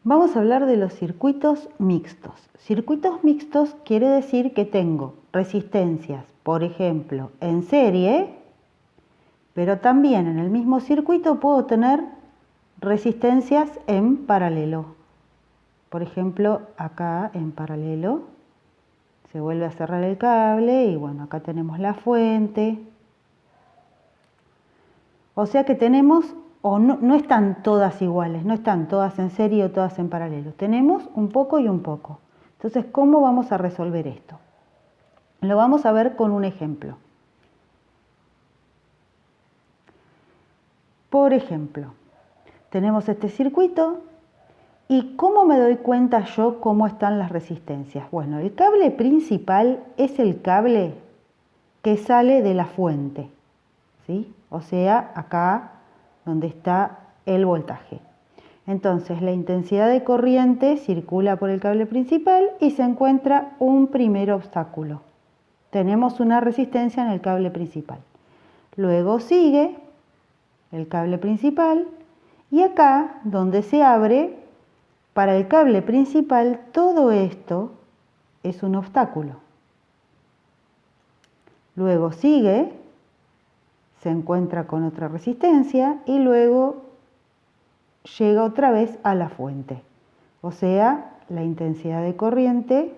Vamos a hablar de los circuitos mixtos. Circuitos mixtos quiere decir que tengo resistencias, por ejemplo, en serie, pero también en el mismo circuito puedo tener resistencias en paralelo. Por ejemplo, acá en paralelo se vuelve a cerrar el cable y bueno, acá tenemos la fuente. O sea que tenemos, o no están todas iguales, no están todas en serie o todas en paralelo. Tenemos un poco y un poco. Entonces, ¿cómo vamos a resolver esto? Lo vamos a ver con un ejemplo. Por ejemplo, tenemos este circuito y ¿cómo me doy cuenta yo cómo están las resistencias? Bueno, el cable principal es el cable que sale de la fuente, ¿sí? O sea, acá donde está el voltaje. Entonces, la intensidad de corriente circula por el cable principal y se encuentra un primer obstáculo. Tenemos una resistencia en el cable principal. Luego sigue el cable principal y acá, donde se abre, para el cable principal, todo esto es un obstáculo. Luego sigue, se encuentra con otra resistencia y luego llega otra vez a la fuente. O sea, la intensidad de corriente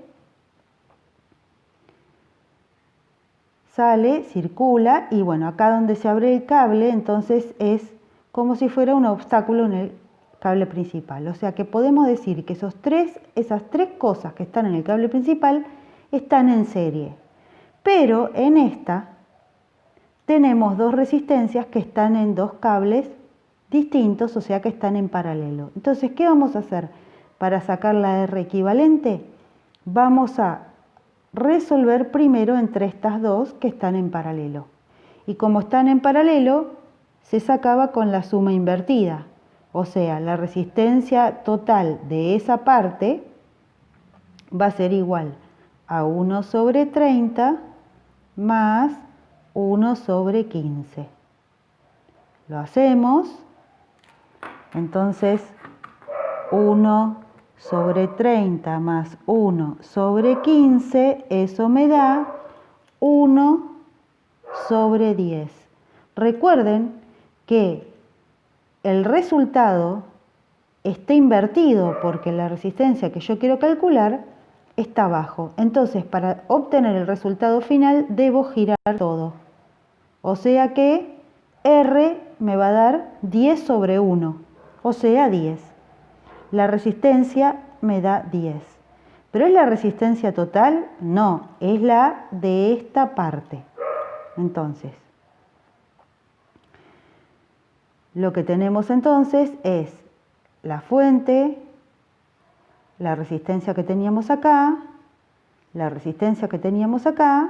sale, circula y bueno, acá donde se abre el cable, entonces es como si fuera un obstáculo en el cable principal. O sea que podemos decir que esas tres cosas que están en el cable principal están en serie. Pero en esta tenemos dos resistencias que están en dos cables distintos, o sea que están en paralelo. Entonces, ¿qué vamos a hacer para sacar la R equivalente? Vamos a resolver primero entre estas dos que están en paralelo. Y como están en paralelo, se sacaba con la suma invertida. O sea, la resistencia total de esa parte va a ser igual a 1 sobre 30 más 1 sobre 15. Lo hacemos. Entonces, 1 sobre 30 más 1 sobre 15, eso me da 1 sobre 10. Recuerden que el resultado está invertido porque la resistencia que yo quiero calcular está abajo. Entonces, para obtener el resultado final, debo girar todo. O sea que R me va a dar 10 sobre 1, o sea 10. La resistencia me da 10. ¿Pero es la resistencia total? No, es la de esta parte. Entonces, lo que tenemos entonces es la fuente, la resistencia que teníamos acá, la resistencia que teníamos acá,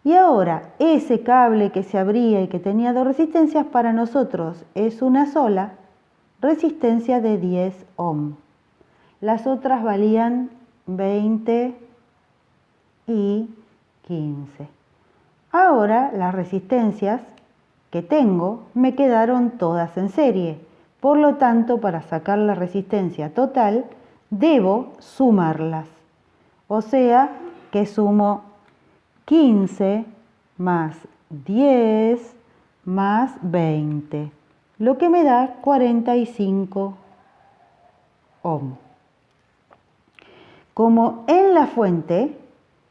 y ahora ese cable que se abría y que tenía dos resistencias, para nosotros es una sola resistencia de 10 ohm. Las otras valían 20 y 15. Ahora las resistencias que tengo me quedaron todas en serie. Por lo tanto, para sacar la resistencia total, debo sumarlas. O sea que sumo 15 más 10 más 20, lo que me da 45 ohm. Como en la fuente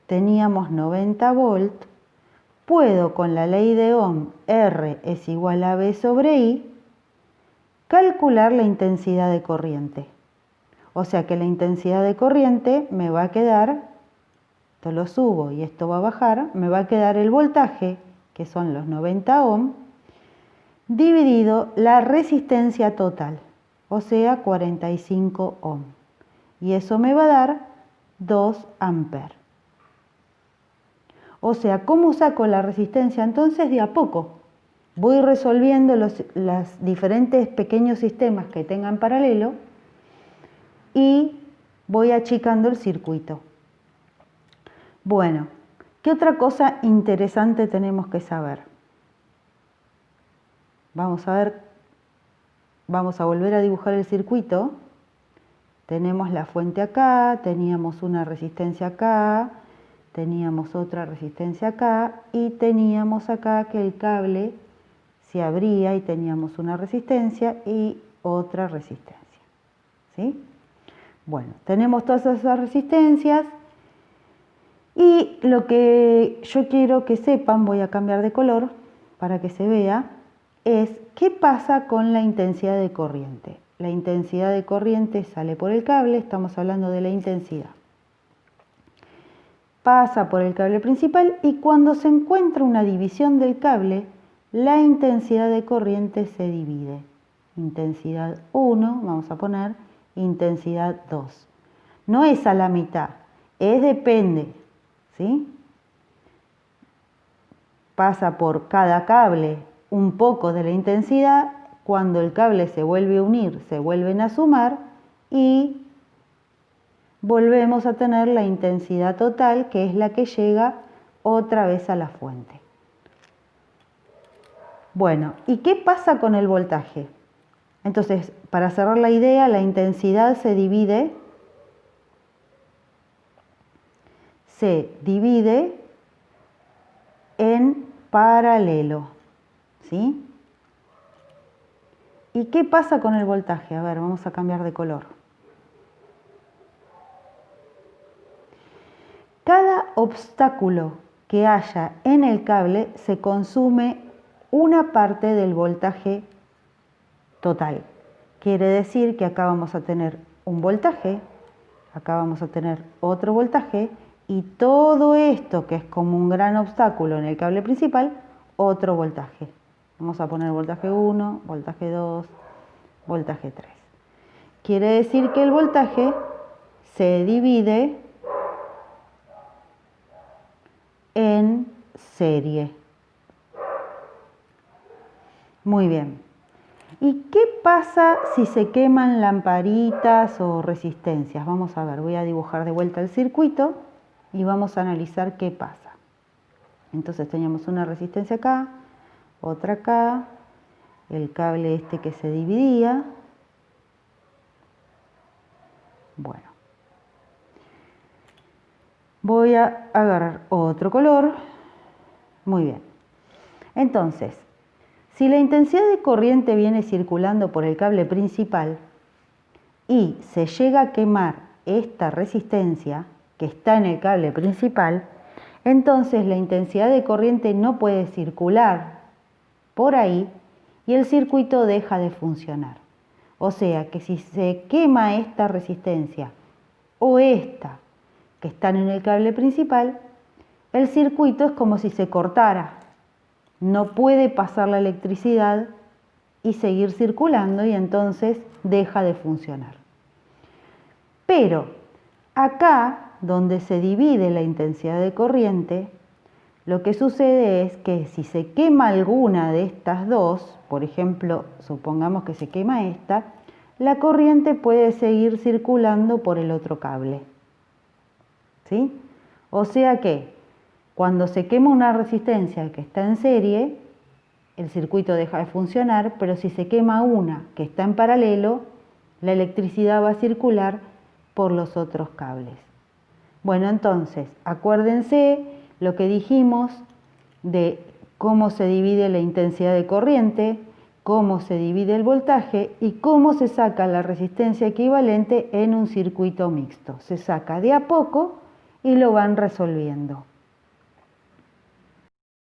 teníamos 90 volt, puedo con la ley de Ohm, R es igual a B sobre I, calcular la intensidad de corriente. O sea que la intensidad de corriente me va a quedar, esto lo subo y esto va a bajar, me va a quedar el voltaje, que son los 90 ohm, dividido la resistencia total, o sea 45 ohm. Y eso me va a dar 2 amperes. O sea, ¿cómo saco la resistencia? Entonces, de a poco voy resolviendo los diferentes pequeños sistemas que tengan paralelo y voy achicando el circuito. Bueno, ¿qué otra cosa interesante tenemos que saber? Vamos a ver, vamos a volver a dibujar el circuito. tenemos la fuente acá, teníamos una resistencia acá, teníamos otra resistencia acá y teníamos acá que el cable se abría y teníamos una resistencia y otra resistencia, ¿sí? Bueno, tenemos todas esas resistencias y lo que yo quiero que sepan, voy a cambiar de color para que se vea, es qué pasa con la intensidad de corriente. La intensidad de corriente sale por el cable, estamos hablando de la intensidad. Pasa por el cable principal y cuando se encuentra una división del cable, la intensidad de corriente se divide. Intensidad 1, vamos a poner, intensidad 2. No es a la mitad, es depende, ¿sí? Pasa por cada cable un poco de la intensidad, cuando el cable se vuelve a unir, se vuelven a sumar y volvemos a tener la intensidad total, que es la que llega otra vez a la fuente. Bueno, ¿y qué pasa con el voltaje? Entonces, para cerrar la idea, la intensidad se divide en paralelo, ¿sí? ¿Y qué pasa con el voltaje? A ver, vamos a cambiar de color. Cada obstáculo que haya en el cable se consume una parte del voltaje total. Quiere decir que acá vamos a tener un voltaje, acá vamos a tener otro voltaje y todo esto que es como un gran obstáculo en el cable principal, otro voltaje. Vamos a poner voltaje 1, voltaje 2, voltaje 3. Quiere decir que el voltaje se divide en serie. Muy bien. ¿Y qué pasa si se queman lamparitas o resistencias? Vamos a ver, voy a dibujar de vuelta el circuito y vamos a analizar qué pasa. Entonces teníamos una resistencia acá, otra acá, el cable este que se dividía. Bueno, voy a agarrar otro color. Muy bien. Entonces, si la intensidad de corriente viene circulando por el cable principal y se llega a quemar esta resistencia que está en el cable principal, entonces la intensidad de corriente no puede circular por ahí y el circuito deja de funcionar. O sea que si se quema esta resistencia o esta que están en el cable principal, el circuito es como si se cortara. No puede pasar la electricidad y seguir circulando y entonces deja de funcionar. Pero acá, donde se divide la intensidad de corriente, lo que sucede es que si se quema alguna de estas dos, por ejemplo, supongamos que se quema esta, la corriente puede seguir circulando por el otro cable. ¿Sí? O sea que cuando se quema una resistencia que está en serie, el circuito deja de funcionar, pero si se quema una que está en paralelo, la electricidad va a circular por los otros cables. Bueno, entonces, acuérdense lo que dijimos de cómo se divide la intensidad de corriente, cómo se divide el voltaje y cómo se saca la resistencia equivalente en un circuito mixto. Se saca de a poco y lo van resolviendo.